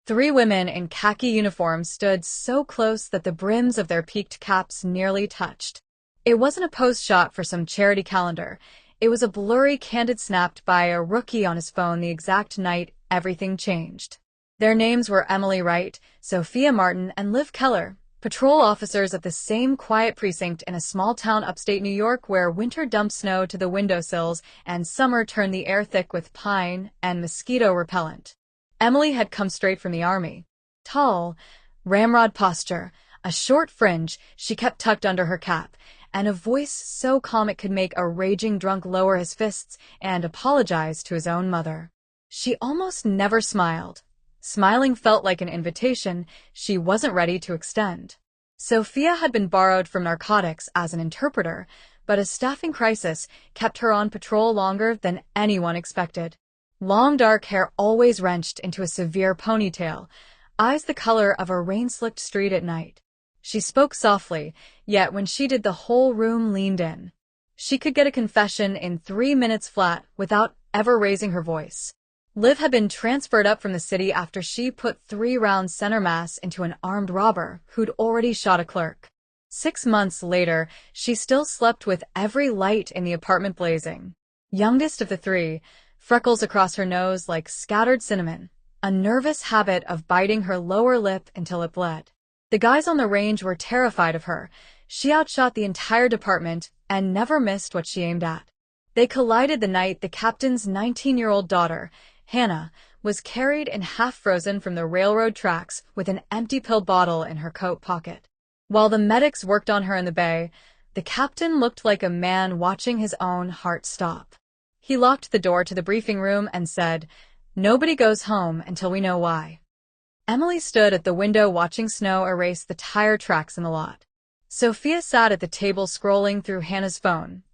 Three women in khaki uniforms stood so close that the brims of their peaked caps nearly touched. It wasn't a pose shot for some charity calendar. It was a blurry, candid snapped by a rookie on his phone the exact night everything changed. Their names were Emily Wright, Sophia Martin, and Liv Keller, patrol officers at the same quiet precinct in a small town upstate New York where winter dumped snow to the windowsills and summer turned the air thick with pine and mosquito repellent. Emily had come straight from the army. Tall, ramrod posture, a short fringe she kept tucked under her cap, and a voice so calm it could make a raging drunk lower his fists and apologize to his own mother. She almost never smiled. Smiling felt like an invitation she wasn't ready to extend. Sophia had been borrowed from narcotics as an interpreter, but a staffing crisis kept her on patrol longer than anyone expected. Long dark hair always wrenched into a severe ponytail, eyes the color of a rain-slicked street at night. She spoke softly, yet when she did the whole room leaned in. She could get a confession in 3 minutes flat without ever raising her voice. Liv had been transferred up from the city after she put 3 rounds center mass into an armed robber who'd already shot a clerk. 6 months later, she still slept with every light in the apartment blazing. Youngest of the 3, freckles across her nose like scattered cinnamon, a nervous habit of biting her lower lip until it bled. The guys on the range were terrified of her. She outshot the entire department and never missed what she aimed at. They collided the night the captain's 19-year-old daughter, Hannah, was carried in half-frozen from the railroad tracks with an empty pill bottle in her coat pocket. While the medics worked on her in the bay, the captain looked like a man watching his own heart stop. He locked the door to the briefing room and said, "Nobody goes home until we know why." Emily stood at the window watching snow erase the tire tracks in the lot. Sophia sat at the table scrolling through Hannah's phone.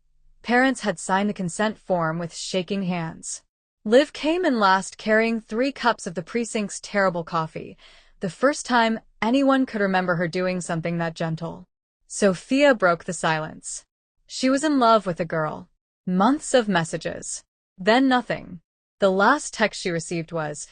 Parents had signed the consent form with shaking hands. Liv came in last carrying 3 cups of the precinct's terrible coffee, the first time anyone could remember her doing something that gentle. Sophia broke the silence. She was in love with a girl. Months of messages. Then nothing. The last text she received was,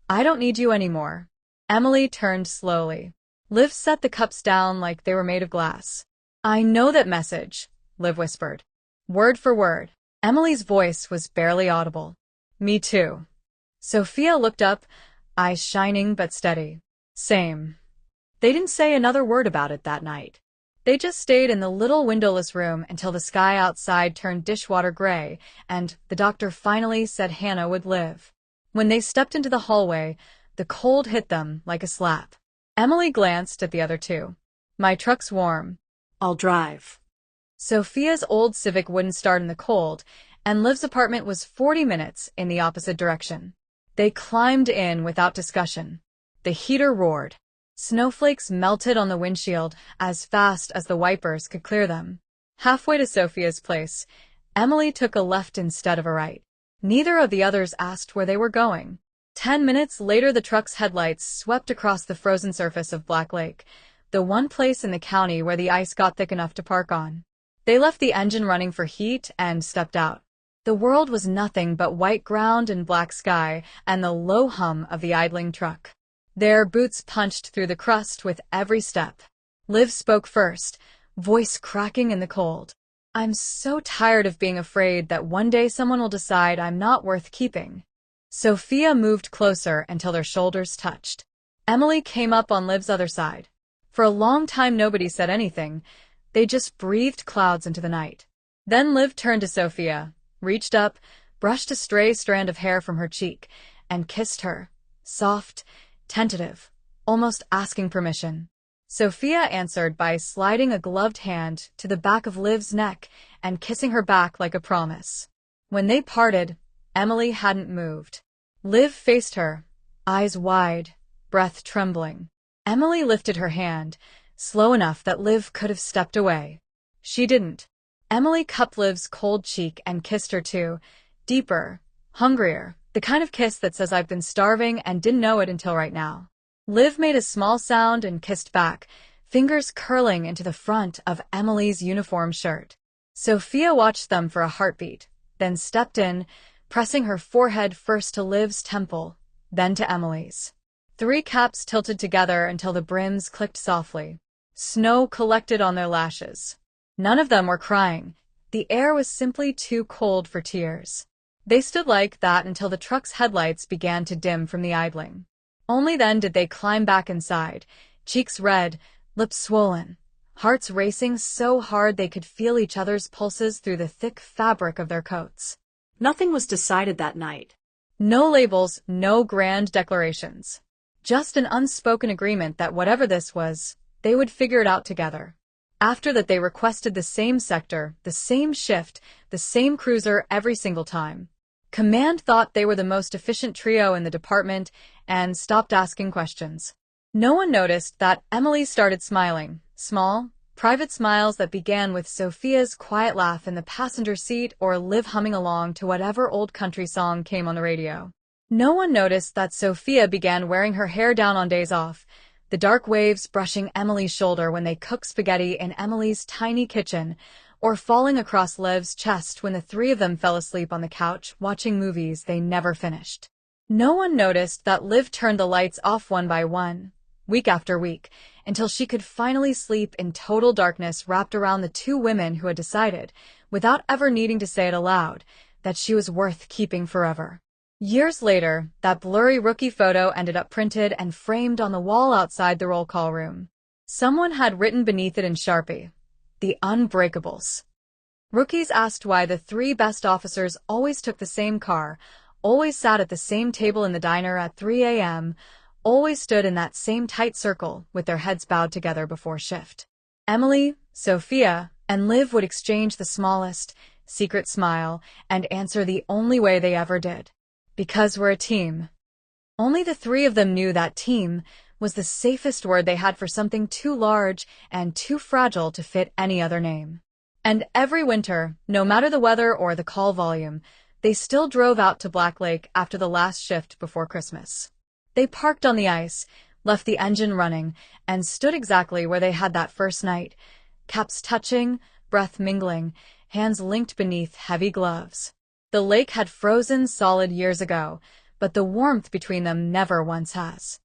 "I don't need you anymore." Emily turned slowly. Liv set the cups down like they were made of glass. "I know that message," Liv whispered. Word for word. Emily's voice was barely audible. "Me too." Sophia looked up, eyes shining but steady. "Same." They didn't say another word about it that night. They just stayed in the little windowless room until the sky outside turned dishwater gray, and the doctor finally said Hannah would live. When they stepped into the hallway, the cold hit them like a slap. Emily glanced at the other 2. "My truck's warm. I'll drive." Sophia's old Civic wouldn't start in the cold, and Liv's apartment was 40 minutes in the opposite direction. They climbed in without discussion. The heater roared. Snowflakes melted on the windshield as fast as the wipers could clear them. Halfway to Sophia's place, Emily took a left instead of a right. Neither of the others asked where they were going. 10 minutes later, the truck's headlights swept across the frozen surface of Black Lake, the one place in the county where the ice got thick enough to park on. They left the engine running for heat and stepped out. The world was nothing but white ground and black sky and the low hum of the idling truck. Their boots punched through the crust with every step. Liv spoke first, voice cracking in the cold. "I'm so tired of being afraid that one day someone will decide I'm not worth keeping." Sophia moved closer until their shoulders touched. Emily came up on Liv's other side. For a long time nobody said anything. They just breathed clouds into the night. Then Liv turned to Sophia, reached up, brushed a stray strand of hair from her cheek, and kissed her. Soft, tentative, almost asking permission. Sophia answered by sliding a gloved hand to the back of Liv's neck and kissing her back like a promise. When they parted, Emily hadn't moved. Liv faced her, eyes wide, breath trembling. Emily lifted her hand, slow enough that Liv could have stepped away. She didn't. Emily cupped Liv's cold cheek and kissed her too, deeper, hungrier, the kind of kiss that says I've been starving and didn't know it until right now. Liv made a small sound and kissed back, fingers curling into the front of Emily's uniform shirt. Sophia watched them for a heartbeat, then stepped in, pressing her forehead first to Liv's temple, then to Emily's. Three caps tilted together until the brims clicked softly. Snow collected on their lashes. None of them were crying. The air was simply too cold for tears. They stood like that until the truck's headlights began to dim from the idling. Only then did they climb back inside, cheeks red, lips swollen, hearts racing so hard they could feel each other's pulses through the thick fabric of their coats. Nothing was decided that night. No labels, no grand declarations. Just an unspoken agreement that whatever this was, they would figure it out together. After that, they requested the same sector, the same shift, the same cruiser every single time. Command thought they were the most efficient trio in the department and stopped asking questions. No one noticed that Emily started smiling, small, private smiles that began with Sophia's quiet laugh in the passenger seat or Liv humming along to whatever old country song came on the radio. No one noticed that Sophia began wearing her hair down on days off, the dark waves brushing Emily's shoulder when they cooked spaghetti in Emily's tiny kitchen, or falling across Liv's chest when the three of them fell asleep on the couch watching movies they never finished. No one noticed that Liv turned the lights off one by one, week after week, until she could finally sleep in total darkness wrapped around the two women who had decided, without ever needing to say it aloud, that she was worth keeping forever. Years later, that blurry rookie photo ended up printed and framed on the wall outside the roll call room. Someone had written beneath it in Sharpie, "The Unbreakables." Rookies asked why the three best officers always took the same car, always sat at the same table in the diner at 3 a.m., always stood in that same tight circle with their heads bowed together before shift. Emily, Sophia, and Liv would exchange the smallest, secret smile and answer the only way they ever did. Because we're a team. Only the three of them knew that team was the safest word they had for something too large and too fragile to fit any other name. And every winter, no matter the weather or the call volume, they still drove out to Black Lake after the last shift before Christmas. They parked on the ice, left the engine running, and stood exactly where they had that first night, caps touching, breath mingling, hands linked beneath heavy gloves. The lake had frozen solid years ago, but the warmth between them never once has.